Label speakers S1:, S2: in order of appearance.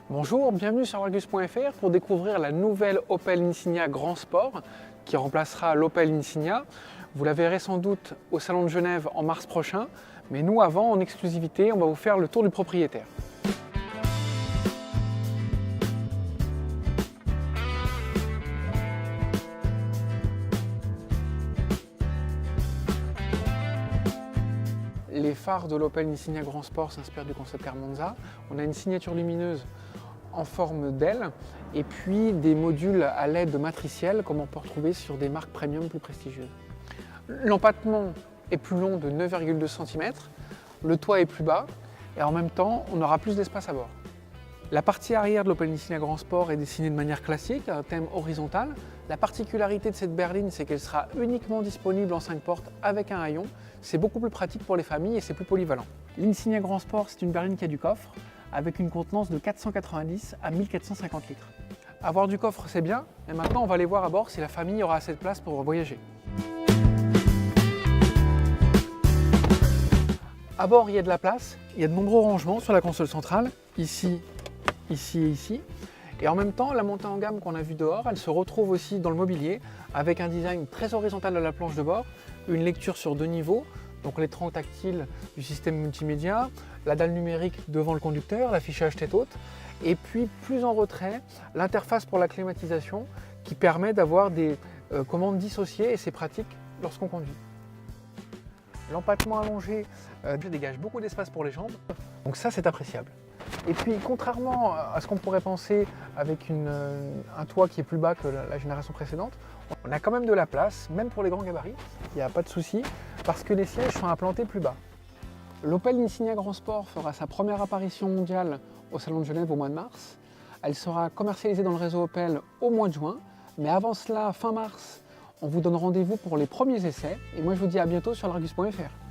S1: Bonjour, bienvenue sur Argus.fr pour découvrir la nouvelle Opel Insignia Grand Sport qui remplacera l'Opel Insignia. Vous la verrez sans doute au Salon de Genève en mars prochain, mais nous avant, en exclusivité, on va vous faire le tour du propriétaire. Les phares de l'Opel Insignia Grand Sport s'inspirent du concept Car Monza. On a une signature lumineuse en forme d'aile et puis des modules à LED matriciels comme on peut retrouver sur des marques premium plus prestigieuses. L'empattement est plus long de 9,2 cm, le toit est plus bas et en même temps on aura plus d'espace à bord. La partie arrière de l'Opel Insignia Grand Sport est dessinée de manière classique, un thème horizontal. La particularité de cette berline, c'est qu'elle sera uniquement disponible en 5 portes avec un haillon. C'est beaucoup plus pratique pour les familles et c'est plus polyvalent. L'Insignia Grand Sport, c'est une berline qui a du coffre, avec une contenance de 490 à 1450 litres. Avoir du coffre, c'est bien, mais maintenant on va aller voir à bord si la famille aura assez de place pour voyager. À bord, il y a de la place, il y a de nombreux rangements sur la console centrale, ici, ici et ici. Et en même temps, la montée en gamme qu'on a vue dehors, elle se retrouve aussi dans le mobilier, avec un design très horizontal de la planche de bord, une lecture sur 2 niveaux, donc l'écran tactile du système multimédia, la dalle numérique devant le conducteur, l'affichage tête haute, et puis plus en retrait, l'interface pour la climatisation qui permet d'avoir des commandes dissociées et c'est pratique lorsqu'on conduit. L'empattement allongé dégage beaucoup d'espace pour les jambes, donc ça c'est appréciable. Et puis contrairement à ce qu'on pourrait penser avec un toit qui est plus bas que la génération précédente, on a quand même de la place, même pour les grands gabarits, il n'y a pas de souci, parce que les sièges sont implantés plus bas. L'Opel Insignia Grand Sport fera sa première apparition mondiale au Salon de Genève au mois de mars. Elle sera commercialisée dans le réseau Opel au mois de juin, mais avant cela, fin mars, on vous donne rendez-vous pour les premiers essais, et moi je vous dis à bientôt sur l'Argus.fr.